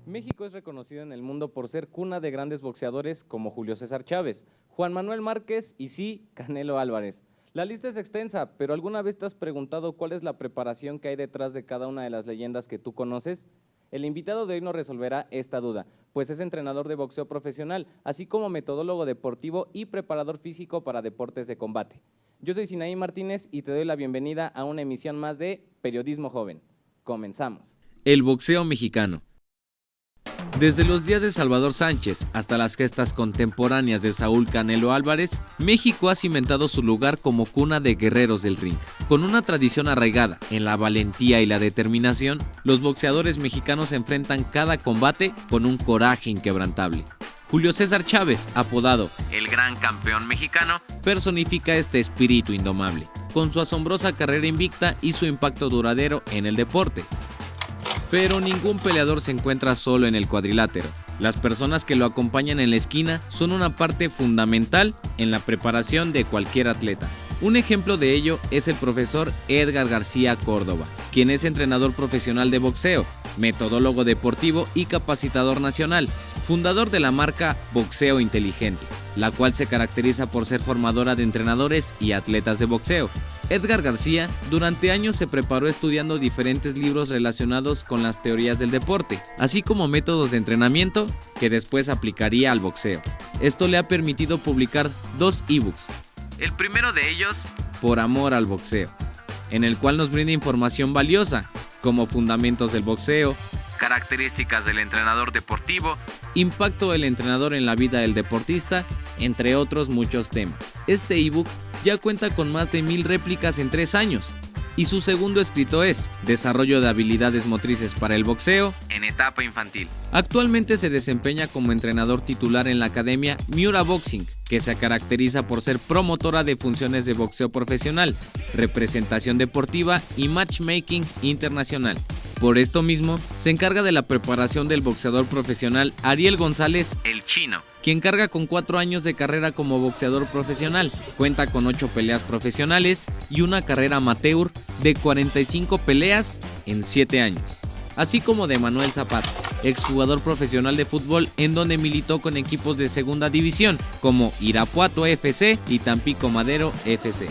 México es reconocido en el mundo por ser cuna de grandes boxeadores como Julio César Chávez, Juan Manuel Márquez y sí, Canelo Álvarez. La lista es extensa, pero ¿alguna vez te has preguntado cuál es la preparación que hay detrás de cada una de las leyendas que tú conoces? El invitado de hoy nos resolverá esta duda, pues es entrenador de boxeo profesional, así como metodólogo deportivo y preparador físico para deportes de combate. Yo soy Sinaí Martínez y te doy la bienvenida a una emisión más de Periodismo Joven. Comenzamos. El boxeo mexicano. Desde los días de Salvador Sánchez hasta las gestas contemporáneas de Saúl Canelo Álvarez, México ha cimentado su lugar como cuna de guerreros del ring. Con una tradición arraigada en la valentía y la determinación, los boxeadores mexicanos enfrentan cada combate con un coraje inquebrantable. Julio César Chávez, apodado el Gran Campeón Mexicano, personifica este espíritu indomable, con su asombrosa carrera invicta y su impacto duradero en el deporte. Pero ningún peleador se encuentra solo en el cuadrilátero. Las personas que lo acompañan en la esquina son una parte fundamental en la preparación de cualquier atleta. Un ejemplo de ello es el profesor Edgar García Córdoba, quien es entrenador profesional de boxeo, metodólogo deportivo y capacitador nacional, fundador de la marca Boxeo Inteligente, la cual se caracteriza por ser formadora de entrenadores y atletas de boxeo. Edgar García durante años se preparó estudiando diferentes libros relacionados con las teorías del deporte, así como métodos de entrenamiento que después aplicaría al boxeo. Esto le ha permitido publicar 2 ebooks. El primero de ellos, Por amor al boxeo, en el cual nos brinda información valiosa, como fundamentos del boxeo, características del entrenador deportivo, impacto del entrenador en la vida del deportista, entre otros muchos temas. Este ebook ya cuenta con más de 1000 réplicas en 3 años, y su segundo escrito es Desarrollo de habilidades motrices para el boxeo en etapa infantil. Actualmente se desempeña como entrenador titular en la academia Miura Boxing, que se caracteriza por ser promotora de funciones de boxeo profesional, representación deportiva y matchmaking internacional. Por esto mismo, se encarga de la preparación del boxeador profesional Ariel González El Chino, quien carga con 4 años de carrera como boxeador profesional, cuenta con 8 peleas profesionales y una carrera amateur de 45 peleas en 7 años. Así como de Manuel Zapata, exjugador profesional de fútbol en donde militó con equipos de segunda división como Irapuato FC y Tampico Madero FC.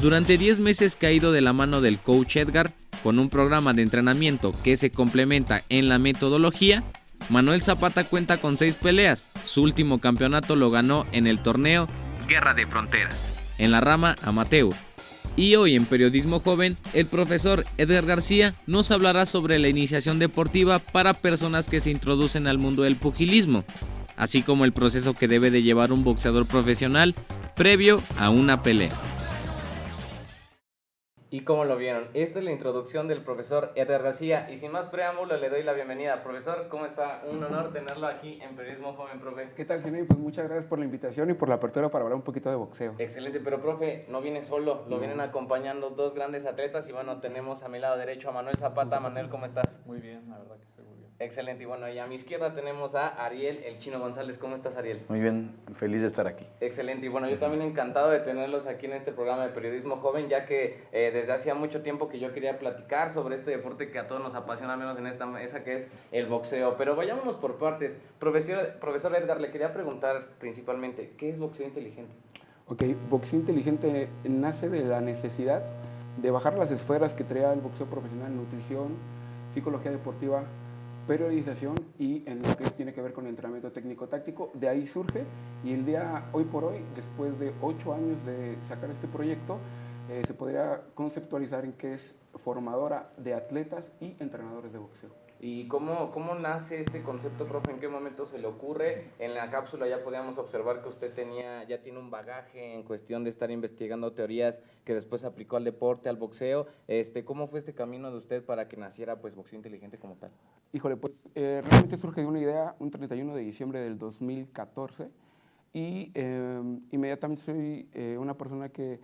Durante 10 meses que ha ido de la mano del coach Edgar, con un programa de entrenamiento que se complementa en la metodología, Manuel Zapata cuenta con 6 peleas. Su último campeonato lo ganó en el torneo Guerra de Fronteras, en la rama amateur. Y hoy en Periodismo Joven, el profesor Edgar García nos hablará sobre la iniciación deportiva para personas que se introducen al mundo del pugilismo, así como el proceso que debe de llevar un boxeador profesional previo a una pelea. Y como lo vieron, esta es la introducción del profesor Edgar García y sin más preámbulo le doy la bienvenida. Profesor, ¿cómo está? Un honor tenerlo aquí en Periodismo Joven, profe. ¿Qué tal, Sinaí? Pues muchas gracias por la invitación y por la apertura para hablar un poquito de boxeo. Excelente, pero profe, no viene solo, lo vienen acompañando 2 grandes atletas y bueno, tenemos a mi lado derecho a Manuel Zapata. Manuel, ¿cómo estás? Muy bien, la verdad que estoy muy bien. Excelente, y bueno, y a mi izquierda tenemos a Ariel El Chino González. ¿Cómo estás, Ariel? Muy bien, feliz de estar aquí. Excelente, y bueno, yo también encantado de tenerlos aquí en este programa de Periodismo Joven, ya que desde hacía mucho tiempo que yo quería platicar sobre este deporte que a todos nos apasiona, menos en esta mesa, que es el boxeo. Pero vayámonos por partes. Profesor Edgar, le quería preguntar principalmente, ¿qué es boxeo inteligente? Ok, boxeo inteligente nace de la necesidad de bajar las esferas que traía el boxeo profesional, nutrición, psicología deportiva, periodización y en lo que tiene que ver con el entrenamiento técnico-táctico. De ahí surge y el día hoy por hoy, después de 8 años de sacar este proyecto, se podría conceptualizar en que es formadora de atletas y entrenadores de boxeo. ¿Y cómo nace este concepto, profe? ¿En qué momento se le ocurre? En la cápsula ya podíamos observar que usted ya tiene un bagaje en cuestión de estar investigando teorías que después aplicó al deporte, al boxeo. ¿Cómo fue este camino de usted para que naciera pues boxeo inteligente como tal? Híjole, pues realmente surge de una idea un 31 de diciembre del 2014 y inmediatamente soy una persona que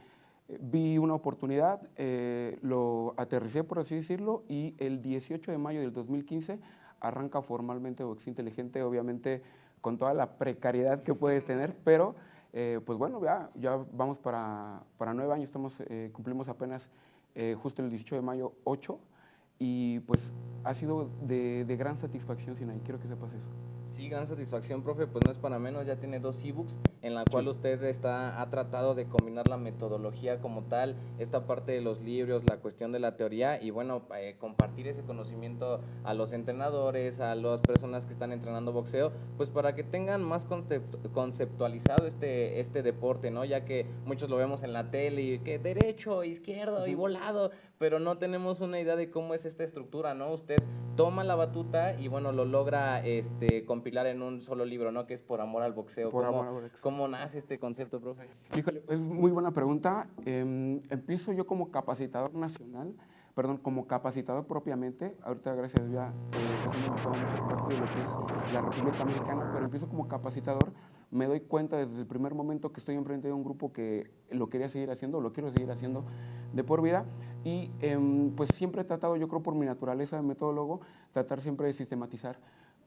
vi una oportunidad, lo aterricé por así decirlo y el 18 de mayo del 2015 arranca formalmente Boxeo Inteligente, obviamente con toda la precariedad que puede tener, pero pues bueno, ya vamos para 9 años, cumplimos apenas justo el 18 de mayo 8 y pues ha sido de gran satisfacción, Sinaí, quiero que sepas eso. Sí, gran satisfacción, profe, pues no es para menos, ya tiene 2 ebooks en la cual usted ha tratado de combinar la metodología como tal, esta parte de los libros, la cuestión de la teoría y bueno, compartir ese conocimiento a los entrenadores, a las personas que están entrenando boxeo, pues para que tengan más conceptualizado este deporte, ¿no? Ya que muchos lo vemos en la tele y que derecho, izquierdo y volado, pero no tenemos una idea de cómo es esta estructura, ¿no? Usted toma la batuta y bueno, lo logra compilar en un solo libro, ¿no? Que es Por Amor al Boxeo. ¿Cómo nace este concepto, profe? Híjole, es muy buena pregunta. Empiezo yo como capacitador nacional, perdón, como capacitador propiamente. Ahorita, gracias a Dios, ya eso me gustaba mucho parte de lo que es la República Mexicana, pero empiezo como capacitador. Me doy cuenta desde el primer momento que estoy enfrente de un grupo que lo quería seguir haciendo, lo quiero seguir haciendo de por vida. Y pues siempre he tratado, yo creo por mi naturaleza de metodólogo, tratar siempre de sistematizar.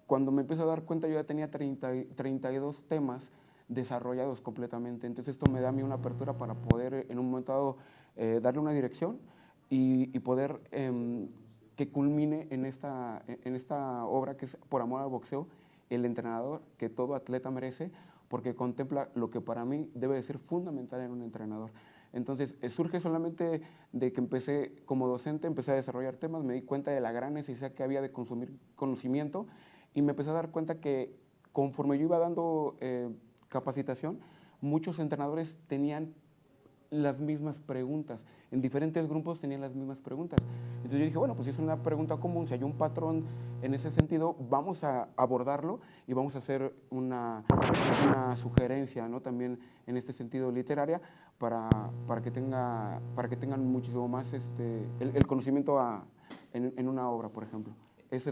Cuando me empiezo a dar cuenta, yo ya tenía 32 temas desarrollados completamente. Entonces esto me da a mí una apertura para poder en un momento dado darle una dirección y poder que culmine en esta obra que es Por Amor al Boxeo, el entrenador que todo atleta merece, porque contempla lo que para mí debe de ser fundamental en un entrenador. Entonces, surge solamente de que empecé como docente, empecé a desarrollar temas, me di cuenta de la gran necesidad que había de consumir conocimiento y me empecé a dar cuenta que conforme yo iba dando capacitación, muchos entrenadores tenían las mismas preguntas. En diferentes grupos tenían las mismas preguntas. Entonces yo dije, bueno, pues si es una pregunta común, si hay un patrón en ese sentido, vamos a abordarlo y vamos a hacer una sugerencia, ¿no? También en este sentido literaria, para que tengan muchísimo más el conocimiento en una obra, por ejemplo. Esa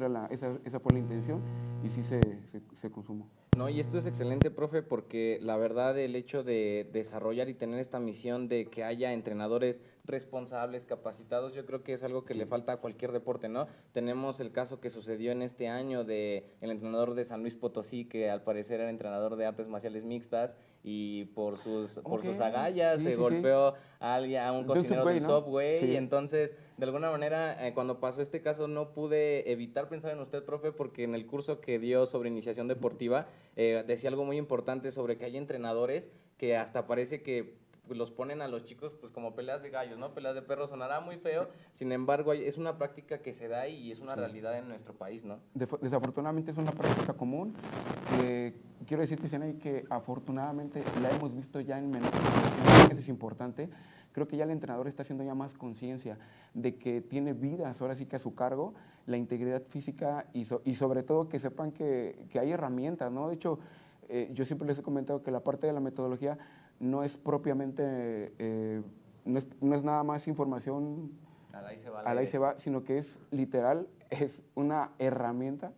fue la intención y sí se consumó. No, y esto es excelente, profe, porque la verdad el hecho de desarrollar y tener esta misión de que haya entrenadores responsables, capacitados, yo creo que es algo que le falta a cualquier deporte, ¿no? Tenemos el caso que sucedió en este año de el entrenador de San Luis Potosí, que al parecer era entrenador de artes marciales mixtas y por sus agallas se golpeó a un cocinero del Subway, Sí. y entonces, de alguna manera, cuando pasó este caso no pude evitar pensar en usted, profe, porque en el curso que dio sobre iniciación deportiva, decía algo muy importante sobre que hay entrenadores que hasta parece que los ponen a los chicos pues como peleas de gallos, ¿no? Peleas de perros, sonará muy feo, sin embargo es una práctica que se da y es una realidad en nuestro país, ¿no? Desafortunadamente es una práctica común que quiero decirte, Sianay, que afortunadamente la hemos visto ya en menores, eso es importante. Creo que ya el entrenador está haciendo ya más conciencia de que tiene vidas ahora sí que a su cargo, la integridad física y sobre todo que sepan que hay herramientas, ¿no? De hecho, yo siempre les he comentado que la parte de la metodología no es propiamente, no es nada más información al ahí se va, sino que es literal, es una herramienta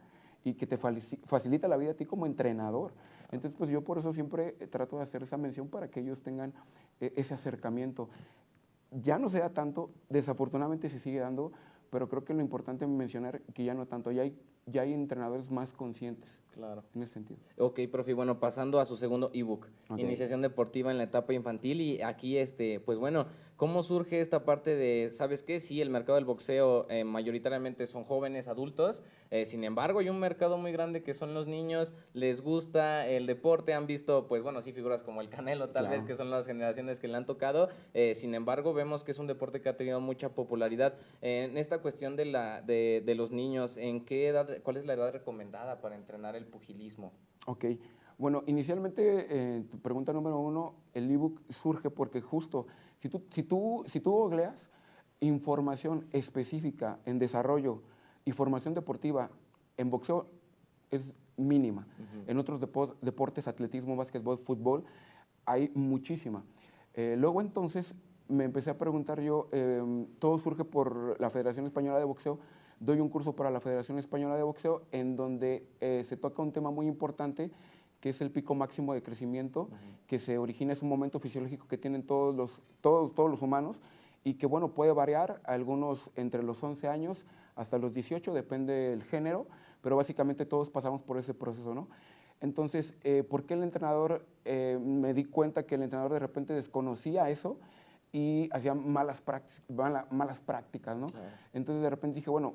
y que te facilita la vida a ti como entrenador. Entonces, pues yo por eso siempre trato de hacer esa mención para que ellos tengan ese acercamiento. Ya no se da tanto, desafortunadamente se sigue dando, pero creo que lo importante es mencionar que ya no tanto, ya hay entrenadores más conscientes. Claro. En ese sentido. Ok, profe, bueno, pasando a su segundo ebook, Iniciación Deportiva en la etapa infantil, y aquí, pues bueno, ¿cómo surge esta parte de, sabes qué? Sí, el mercado del boxeo mayoritariamente son jóvenes, adultos, sin embargo, hay un mercado muy grande que son los niños, les gusta el deporte, han visto, pues bueno, sí, figuras como el Canelo, tal vez, que son las generaciones que le han tocado, sin embargo, vemos que es un deporte que ha tenido mucha popularidad. En esta cuestión de los niños, ¿en qué edad, cuál es la edad recomendada para entrenar el pugilismo? Ok, bueno, inicialmente, tu pregunta número 1, el ebook surge porque justo, si tú googleas información específica en desarrollo y formación deportiva en boxeo es mínima. En otros deportes, atletismo, básquetbol, fútbol, hay muchísima. Luego entonces me empecé a preguntar yo, todo surge por la Federación Española de Boxeo. Doy un curso para la Federación Española de Boxeo en donde se toca un tema muy importante que es el pico máximo de crecimiento que se origina, es un momento fisiológico que tienen todos los humanos y que bueno, puede variar, algunos entre los 11 años hasta los 18, depende del género, pero básicamente todos pasamos por ese proceso, ¿no? Entonces, ¿por qué el entrenador? Me di cuenta que el entrenador de repente desconocía eso y hacían malas prácticas, ¿no? Claro. Entonces de repente dije, bueno,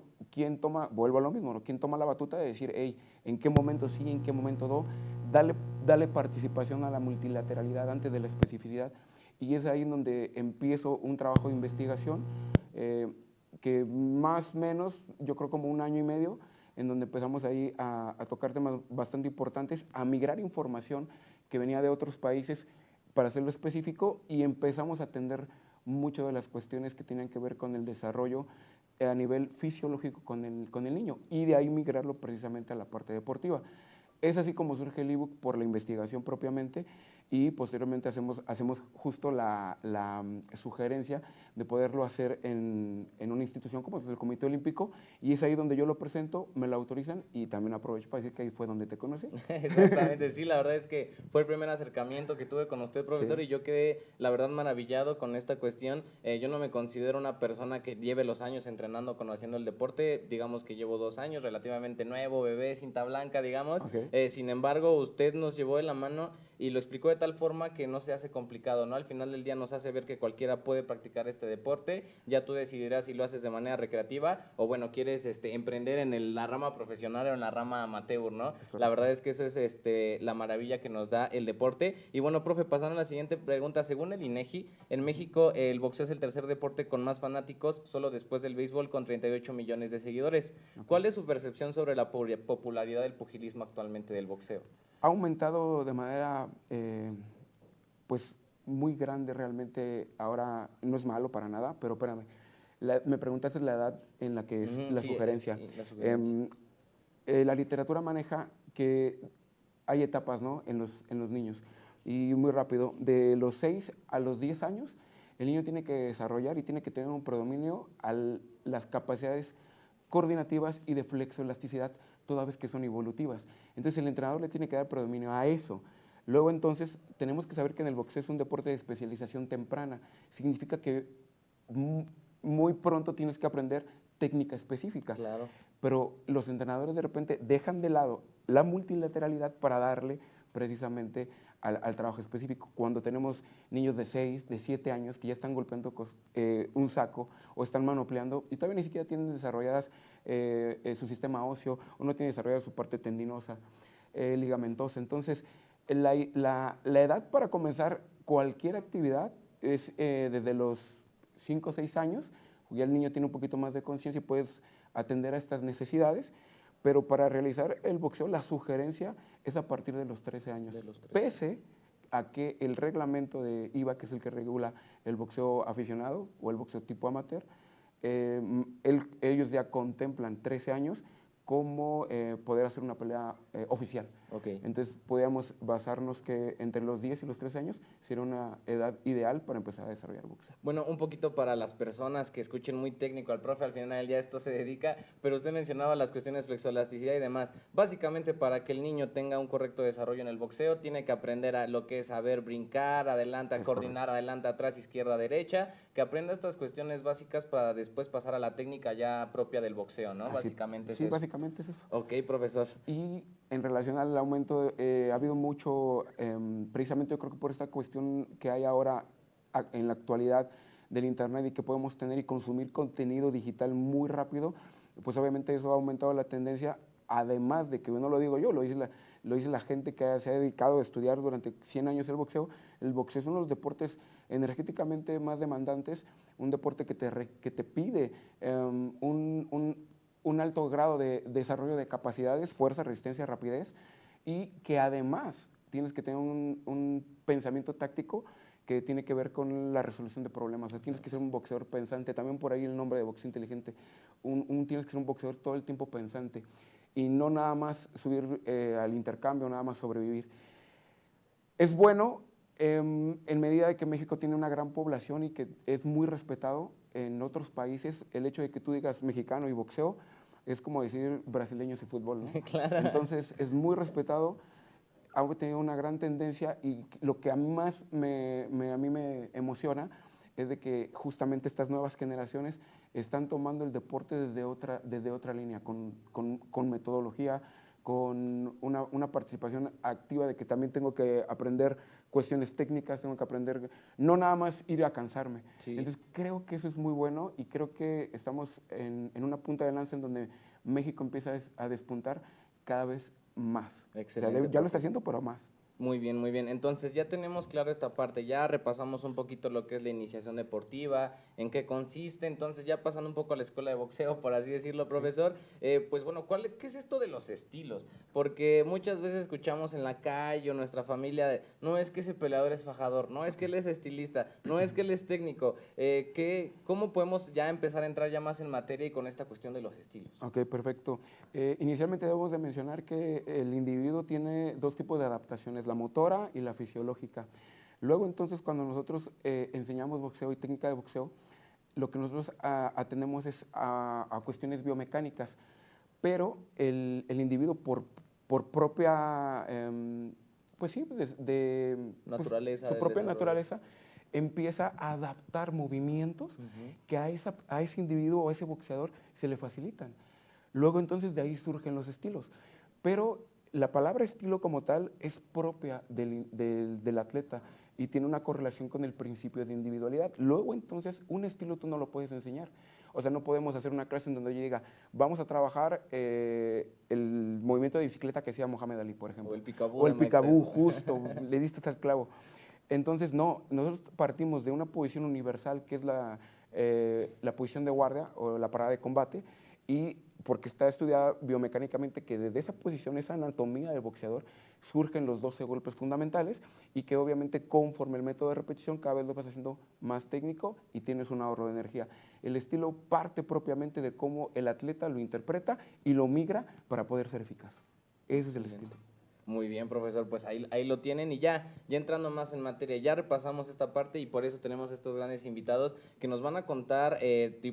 vuelvo a lo mismo, ¿no? ¿Quién toma la batuta de decir, hey, ¿en qué momento sí, en qué momento no? Dale participación a la multilateralidad antes de la especificidad. Y es ahí en donde empiezo un trabajo de investigación que más o menos, yo creo como 1 año y medio, en donde empezamos ahí a tocar temas bastante importantes, a migrar información que venía de otros países para hacerlo específico y empezamos a atender muchas de las cuestiones que tienen que ver con el desarrollo a nivel fisiológico con el niño y de ahí migrarlo precisamente a la parte deportiva. Es así como surge el ebook por la investigación propiamente y posteriormente hacemos justo la sugerencia de poderlo hacer en una institución como es el Comité Olímpico y es ahí donde yo lo presento, me lo autorizan y también aprovecho para decir que ahí fue donde te conocí. Exactamente, sí, la verdad es que fue el primer acercamiento que tuve con usted, profesor, Sí. y yo quedé, la verdad, maravillado con esta cuestión. Yo no me considero una persona que lleve los años entrenando, conociendo el deporte, digamos que llevo 2 años, relativamente nuevo, bebé, cinta blanca, digamos. Okay. Sin embargo, usted nos llevó de la mano y lo explicó de tal forma que no se hace complicado, ¿no? Al final del día nos hace ver que cualquiera puede practicar este deporte, ya tú decidirás si lo haces de manera recreativa o, bueno, quieres emprender en la rama profesional o en la rama amateur, ¿no? La verdad es que eso es la maravilla que nos da el deporte. Y bueno, profe, pasando a la siguiente pregunta, según el INEGI, en México el boxeo es el tercer deporte con más fanáticos, solo después del béisbol, con 38 millones de seguidores. Okay. ¿Cuál es su percepción sobre la popularidad del pugilismo actualmente del boxeo? Ha aumentado de manera, pues, muy grande realmente. Ahora no es malo para nada, pero espérame. Me preguntaste la edad en la que es la Sí, sugerencia. la sugerencia. La literatura maneja que hay etapas, ¿no? en los niños. Y muy rápido, de los 6 a los 10 años, el niño tiene que desarrollar y tiene que tener un predominio a las capacidades coordinativas y de flexoelasticidad, toda vez que son evolutivas. Entonces el entrenador le tiene que dar predominio a eso. Luego entonces tenemos que saber que en el boxeo es un deporte de especialización temprana. Significa que muy pronto tienes que aprender técnica específica. Claro. Pero los entrenadores de repente dejan de lado la multilateralidad para darle precisamente al trabajo específico. Cuando tenemos niños de 6, de 7 años que ya están golpeando un saco o están manopleando y todavía ni siquiera tienen desarrolladas su sistema óseo o no tienen desarrollada su parte tendinosa, ligamentosa. Entonces, la edad para comenzar cualquier actividad es desde los 5 o 6 años, ya el niño tiene un poquito más de conciencia y puedes atender a estas necesidades, pero para realizar el boxeo la sugerencia es a partir de los 13 años, pese a que el reglamento de IVA, que es el que regula el boxeo aficionado o el boxeo tipo amateur, ellos ya contemplan 13 años como poder hacer una pelea oficial. Okay. Entonces podíamos basarnos que entre los 10 y los 13 años sería una edad ideal para empezar a desarrollar boxeo. Bueno, un poquito para las personas que escuchen muy técnico al profe, al final del día esto se dedica, pero usted mencionaba las cuestiones de flexoelasticidad y demás. Básicamente, para que el niño tenga un correcto desarrollo en el boxeo, tiene que aprender a lo que es saber brincar, adelante, a coordinar, adelante, atrás, izquierda, derecha, que aprenda estas cuestiones básicas para después pasar a la técnica ya propia del boxeo, ¿no? Así, básicamente es sí, eso. básicamente es eso. Ok, profesor. Y en relación al aumento, ha habido mucho, precisamente yo creo que por esta cuestión que hay ahora en la actualidad del Internet y que podemos tener y consumir contenido digital muy rápido, pues obviamente eso ha aumentado la tendencia, además de que no lo digo yo, lo dice la gente que se ha dedicado a estudiar durante 100 años el boxeo. El boxeo es uno de los deportes energéticamente más demandantes, un deporte que te pide un alto grado de desarrollo de capacidades, fuerza, resistencia, rapidez, y que además tienes que tener un pensamiento táctico que tiene que ver con la resolución de problemas. O sea, tienes que ser un boxeador pensante, también por ahí el nombre de boxeo inteligente. Tienes que ser un boxeador todo el tiempo pensante y no nada más subir al intercambio, nada más sobrevivir. Es bueno en medida de que México tiene una gran población y que es muy respetado en otros países. El hecho de que tú digas mexicano y boxeo es como decir brasileños y fútbol, ¿no? Claro. Entonces es muy respetado, ha tenido una gran tendencia y lo que a mí más a mí me emociona es de que justamente estas nuevas generaciones están tomando el deporte desde otra línea, con metodología, con una participación activa de que también tengo que aprender cuestiones técnicas, tengo que aprender, no nada más ir a cansarme. Sí. Entonces creo que eso es muy bueno y creo que estamos en una punta de lanza en donde México empieza a despuntar cada vez más. Excelente, O sea, ya lo está haciendo, pero más. Muy bien, muy bien. Entonces ya tenemos claro esta parte, ya repasamos un poquito lo que es la iniciación deportiva, en qué consiste, entonces ya pasando un poco a la escuela de boxeo, por así decirlo, profesor, pues bueno, ¿qué es esto de los estilos? Porque muchas veces escuchamos en la calle o nuestra familia, no es que ese peleador es fajador, no es que él es estilista, no es que él es técnico, ¿cómo podemos ya empezar a entrar ya más en materia y con esta cuestión de los estilos? Ok, perfecto. Inicialmente debemos de mencionar que el individuo tiene dos tipos de adaptaciones, la motora y la fisiológica. Luego entonces cuando nosotros enseñamos boxeo y técnica de boxeo, lo que nosotros atendemos es a cuestiones biomecánicas, pero el individuo por propia, pues sí, Naturaleza, su del propia desarrollo. naturaleza, empieza a adaptar movimientos que a ese individuo o a ese boxeador se le facilitan. Luego entonces de ahí surgen los estilos. Pero la palabra estilo como tal es propia del atleta y tiene una correlación con el principio de individualidad. Luego entonces un estilo tú no lo puedes enseñar. O sea, no podemos hacer una clase en donde yo diga, vamos a trabajar el movimiento de bicicleta que hacía Mohamed Ali, por ejemplo. O el picabú O de el Mike picabú, Tyson. justo, le diste hasta el clavo. Entonces, no, nosotros partimos de una posición universal que es la posición de guardia o la parada de combate, y porque está estudiada biomecánicamente que desde esa posición, esa anatomía del boxeador, surgen los 12 golpes fundamentales y que obviamente conforme el método de repetición cada vez lo vas haciendo más técnico y tienes un ahorro de energía. El estilo parte propiamente de cómo el atleta lo interpreta y lo migra para poder ser eficaz. Ese es el estilo. Muy bien, profesor, pues ahí lo tienen y ya entrando más en materia, ya repasamos esta parte y por eso tenemos estos grandes invitados que nos van a contar,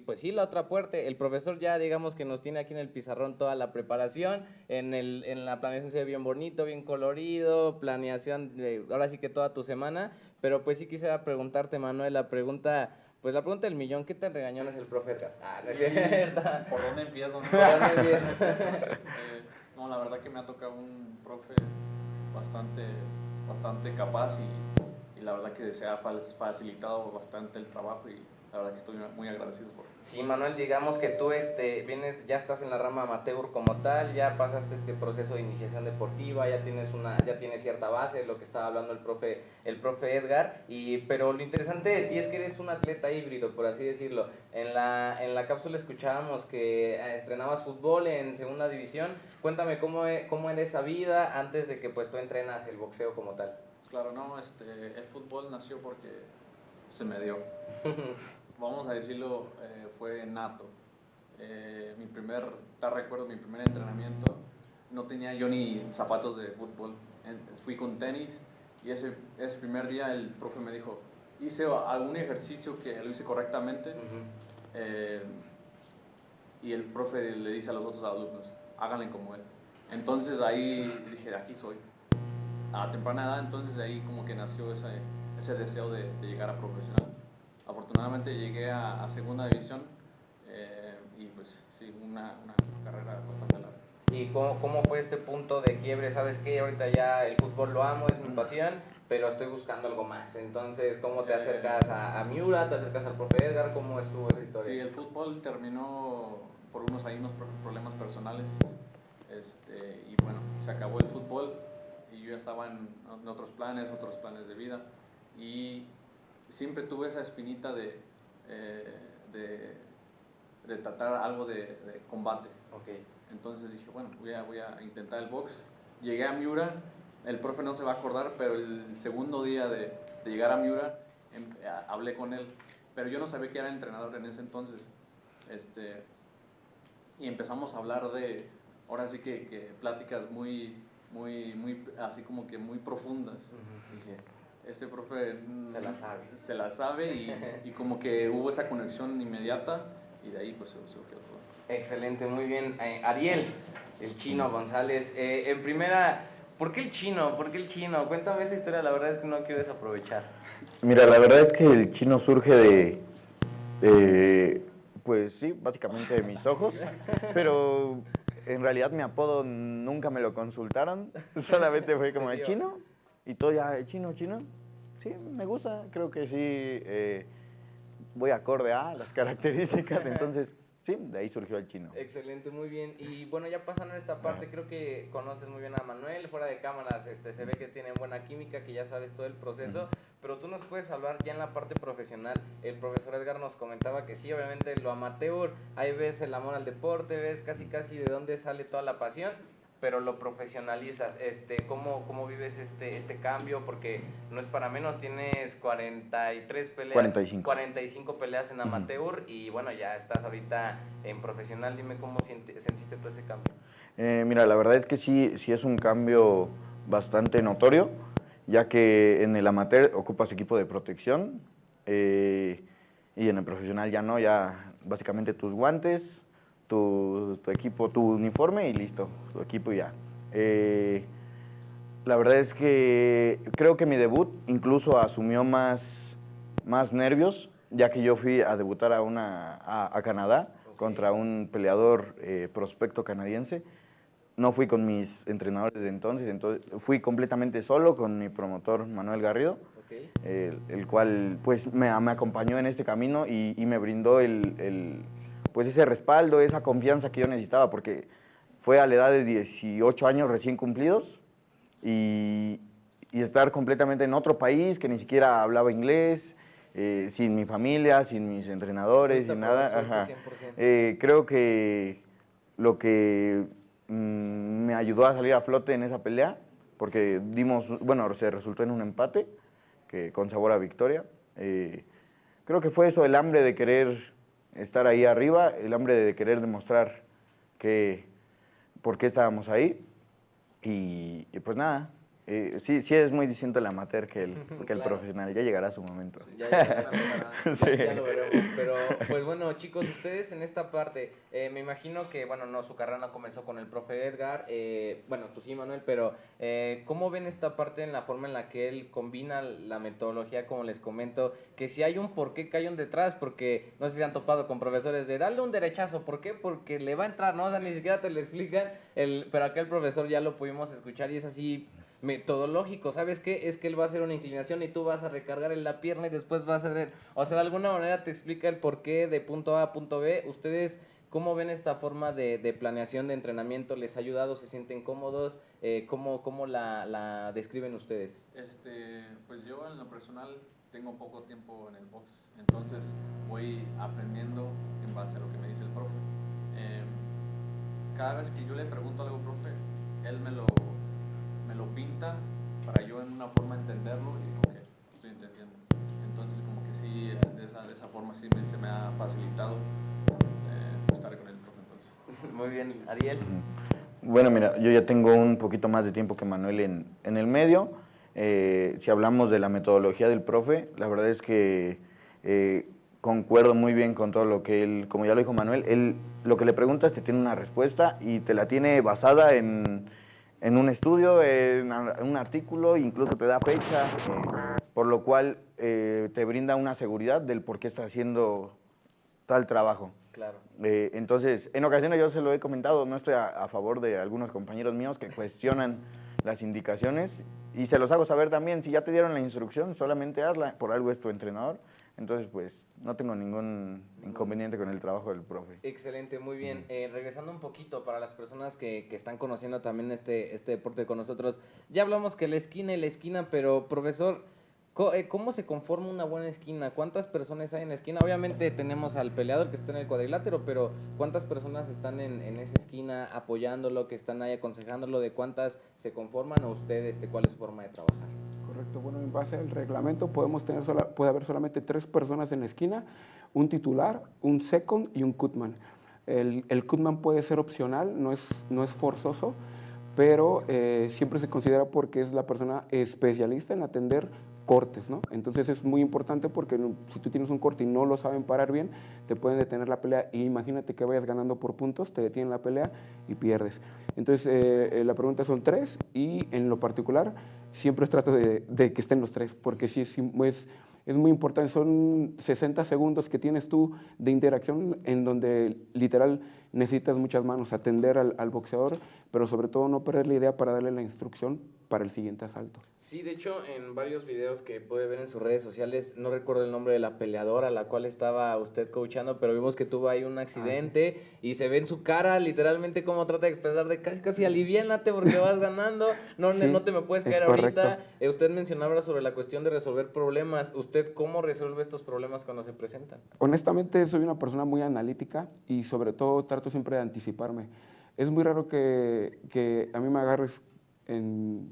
pues sí, la otra parte. El profesor ya digamos que nos tiene aquí en el pizarrón toda la preparación, en la planeación se ve bien bonito, bien colorido, planeación, ahora sí que toda tu semana, pero pues sí quisiera preguntarte, Manuel, la pregunta del millón, ¿qué tan regañón es el profe Edgar? No es cierto. ¿Por dónde empiezo? ¿Por dónde empiezas? No, la verdad que me ha tocado un profe bastante capaz y la verdad que se ha facilitado bastante el trabajo y la verdad que estoy muy agradecido por eso. Sí, Manuel, digamos que tú ya estás en la rama amateur como tal, ya pasaste este proceso de iniciación deportiva, ya tienes cierta base, lo que estaba hablando el profe Edgar, pero lo interesante de ti es que eres un atleta híbrido, por así decirlo. En la cápsula escuchábamos que estrenabas fútbol en segunda división. Cuéntame cómo era esa vida antes de que pues tú entrenas el boxeo como tal. Claro, no, el fútbol nació porque se me dio. Vamos a decirlo, fue nato. Te recuerdo, mi primer entrenamiento, no tenía yo ni zapatos de fútbol. Fui con tenis y ese primer día el profe me dijo, hice algún ejercicio que lo hice correctamente, y el profe le dice a los otros alumnos, háganle como él. Entonces ahí dije, aquí soy. A temprana edad, entonces ahí como que nació ese deseo de llegar a profesional. Afortunadamente llegué a segunda división y pues sí, una carrera bastante larga. ¿Y cómo fue este punto de quiebre? ¿Sabes qué? Ahorita ya el fútbol lo amo, es mi pasión, pero estoy buscando algo más. Entonces, ¿cómo te acercas a Miura? ¿Te acercas al profe Edgar? ¿Cómo estuvo esa historia? Sí, el fútbol terminó por unos problemas personales y bueno, se acabó el fútbol y yo ya estaba en otros planes de vida y siempre tuve esa espinita de tratar algo de combate. Okay. Entonces dije, bueno, voy a intentar el box. Llegué a Miura, el profe no se va a acordar, pero el segundo día de llegar a Miura hablé con él, pero yo no sabía que era entrenador en ese entonces. Y empezamos a hablar ahora sí que pláticas muy así como que muy profundas. Dije, este profe se la sabe y como que hubo esa conexión inmediata y de ahí pues surgió todo. Excelente, muy bien. Ariel, el Chino González, en primera, ¿por qué el Chino? Cuéntame esa historia, la verdad es que no quiero desaprovechar. Mira, la verdad es que el Chino surge pues sí, básicamente de mis ojos, pero en realidad mi apodo nunca me lo consultaron, solamente fue como de chino, y todo ya, chino, chino. Sí, me gusta, creo que sí, voy acorde a las características, entonces sí, de ahí surgió el chino. Excelente, muy bien. Y bueno, ya pasando a esta parte, creo que conoces muy bien a Manuel, fuera de cámaras, se ve que tienen buena química, que ya sabes todo el proceso, pero tú nos puedes hablar ya en la parte profesional. El profesor Edgar nos comentaba que sí, obviamente lo amateur, ahí ves el amor al deporte, ves casi de dónde sale toda la pasión, pero lo profesionalizas. ¿Cómo vives este cambio? Porque no es para menos, tienes 43 peleas, 45 peleas en amateur y bueno, ya estás ahorita en profesional. Dime cómo sentiste todo ese cambio. Mira, la verdad es que sí es un cambio bastante notorio, ya que en el amateur ocupas equipo de protección y en el profesional ya no, ya básicamente tus guantes, tu equipo, tu uniforme y listo, tu equipo y ya. La verdad es que creo que mi debut incluso asumió más nervios, ya que yo fui a debutar a Canadá contra un peleador prospecto canadiense. No fui con mis entrenadores de entonces fui completamente solo con mi promotor Manuel Garrido, el cual pues me acompañó en este camino y me brindó pues ese respaldo, esa confianza que yo necesitaba, porque fue a la edad de 18 años recién cumplidos y estar completamente en otro país que ni siquiera hablaba inglés, sin mi familia, sin mis entrenadores, sin nada. Creo que lo que me ayudó a salir a flote en esa pelea, porque se resultó en un empate con sabor a victoria. Creo que fue eso, el hambre de querer estar ahí arriba, el hambre de querer demostrar por qué estábamos ahí. Y pues nada, sí es muy distinto el amateur que el profesional, ya llegará su momento. Sí, ya lo veremos, pero pues bueno, chicos, ustedes en esta parte, me imagino que, bueno, no, su carrera no comenzó con el profe Edgar, bueno, tú sí, Manuel, pero ¿cómo ven esta parte en la forma en la que él combina la metodología, como les comento, que si hay un porqué que hay un detrás? Porque no sé si se han topado con profesores de darle un derechazo, ¿por qué? Porque le va a entrar, ¿no? O sea, ni siquiera te lo explican, pero acá el profesor ya lo pudimos escuchar y es así metodológico. ¿Sabes qué? Es que él va a hacer una inclinación y tú vas a recargar en la pierna y después vas a hacer, o sea, de alguna manera te explica el porqué de punto A a punto B. ¿Ustedes cómo ven esta forma de planeación de entrenamiento? ¿Les ha ayudado? ¿Se sienten cómodos? ¿Cómo la describen ustedes? Pues yo en lo personal tengo poco tiempo en el box, entonces voy aprendiendo en base a lo que me dice el profe. Cada vez que yo le pregunto algo, profe, él me lo pinta para yo en una forma entenderlo y ok, estoy entendiendo. Entonces como que sí, de esa forma sí se me ha facilitado estar con el profe entonces. Muy bien, Ariel. Bueno, mira, yo ya tengo un poquito más de tiempo que Manuel en el medio. Si hablamos de la metodología del profe, la verdad es que concuerdo muy bien con todo lo que él, como ya lo dijo Manuel, él lo que le preguntas te tiene una respuesta y te la tiene basada en un estudio, en un artículo, incluso te da fecha, por lo cual te brinda una seguridad del por qué está haciendo tal trabajo. Claro. Entonces, en ocasiones yo se lo he comentado, no estoy a favor de algunos compañeros míos que cuestionan las indicaciones y se los hago saber también, si ya te dieron la instrucción, solamente hazla, por algo es tu entrenador. Entonces, pues, no tengo ningún inconveniente con el trabajo del profe. Excelente, muy bien. Regresando un poquito para las personas que están conociendo también este deporte con nosotros, ya hablamos que la esquina, pero profesor, ¿cómo se conforma una buena esquina? ¿Cuántas personas hay en la esquina? Obviamente tenemos al peleador que está en el cuadrilátero, pero ¿cuántas personas están en esa esquina apoyándolo, que están ahí aconsejándolo? ¿De cuántas se conforman o ustedes, cuál es su forma de trabajar? Correcto, bueno, en base al reglamento puede haber solamente 3 personas en la esquina, un titular, un second y un cutman. El cutman puede ser opcional, no es forzoso, pero siempre se considera porque es la persona especialista en atender cortes, ¿no? Entonces es muy importante porque si tú tienes un corte y no lo saben parar bien, te pueden detener la pelea y imagínate que vayas ganando por puntos, te detienen la pelea y pierdes. Entonces la pregunta son 3 y en lo particular siempre trato de que estén los 3 porque sí es muy importante, son 60 segundos que tienes tú de interacción en donde literal necesitas muchas manos, atender al boxeador, pero sobre todo no perder la idea para darle la instrucción para el siguiente asalto. Sí, de hecho, en varios videos que puede ver en sus redes sociales, no recuerdo el nombre de la peleadora a la cual estaba usted coachando, pero vimos que tuvo ahí un accidente y se ve en su cara literalmente cómo trata de expresar de casi aliviánate porque vas ganando, no, Sí, no te me puedes es caer ahorita. correcto. Usted mencionaba sobre la cuestión de resolver problemas. ¿Usted cómo resuelve estos problemas cuando se presentan? Honestamente, soy una persona muy analítica y sobre todo trato siempre de anticiparme. Es muy raro que a mí me agarres en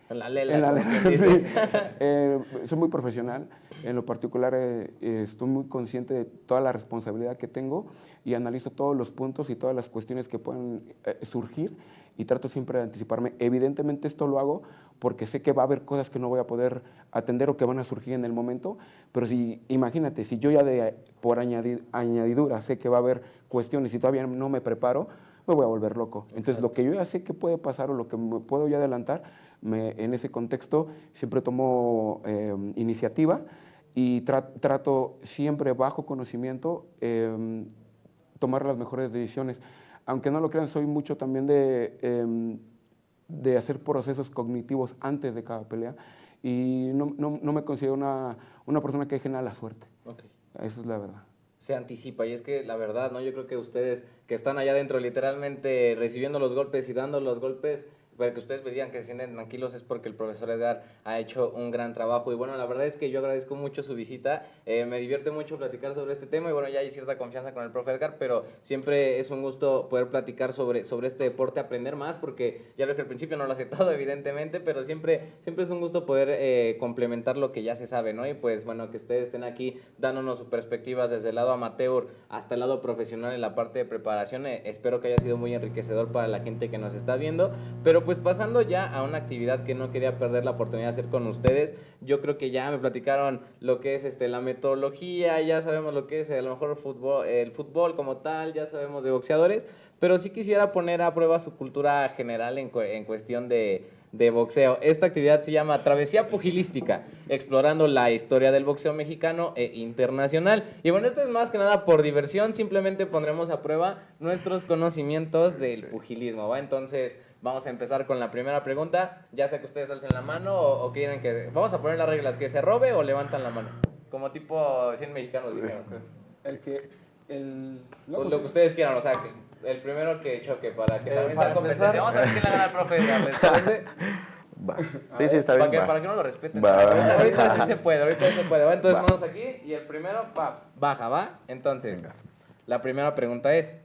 La lela, En la- como quien dice. sí. Soy muy profesional, en lo particular estoy muy consciente de toda la responsabilidad que tengo y analizo todos los puntos y todas las cuestiones que puedan surgir y trato siempre de anticiparme. Evidentemente esto lo hago porque sé que va a haber cosas que no voy a poder atender o que van a surgir en el momento, pero imagínate, si yo ya por añadidura sé que va a haber cuestiones y todavía no me preparo, me voy a volver loco. Entonces, lo que yo ya sé que puede pasar o lo que me puedo ya adelantar, en ese contexto siempre tomo iniciativa y trato siempre bajo conocimiento tomar las mejores decisiones. Aunque no lo crean, soy mucho también de hacer procesos cognitivos antes de cada pelea y no me considero una persona que deje nada a la suerte. Okay. Eso es la verdad. Se anticipa y es que la verdad, ¿no? Yo creo que ustedes que están allá adentro literalmente recibiendo los golpes y dando los golpes, para que ustedes me digan que se sienten tranquilos es porque el profesor Edgar ha hecho un gran trabajo y bueno, la verdad es que yo agradezco mucho su visita, me divierte mucho platicar sobre este tema y bueno, ya hay cierta confianza con el profe Edgar, pero siempre es un gusto poder platicar sobre este deporte, aprender más, porque ya lo que al principio no lo he aceptado evidentemente, pero siempre es un gusto poder complementar lo que ya se sabe, ¿no? Y pues bueno, que ustedes estén aquí dándonos sus perspectivas desde el lado amateur hasta el lado profesional en la parte de preparación, espero que haya sido muy enriquecedor para la gente que nos está viendo, pero pues pasando ya a una actividad que no quería perder la oportunidad de hacer con ustedes, yo creo que ya me platicaron lo que es la metodología, ya sabemos lo que es a lo mejor el fútbol como tal, ya sabemos de boxeadores, pero sí quisiera poner a prueba su cultura general en cuestión de boxeo. Esta actividad se llama Travesía Pugilística, explorando la historia del boxeo mexicano e internacional. Y bueno, esto es más que nada por diversión, simplemente pondremos a prueba nuestros conocimientos del pugilismo, ¿va? Entonces, vamos a empezar con la primera pregunta, ya sea que ustedes alcen la mano o quieren que... Vamos a poner las reglas, que se robe o levantan la mano, como tipo 100 mexicanos dijeron. Lo que ustedes quieran, o sea, el primero que choque para que también sea competencia. Vamos a ver quién le gana al profe Edgar, ¿les parece? Va. Sí, sí, está bien. Para que no lo respeten. Va. Ahorita sí se puede, ¿va? Entonces vamos aquí y el primero baja, ¿va? Entonces, Venga. la primera pregunta es,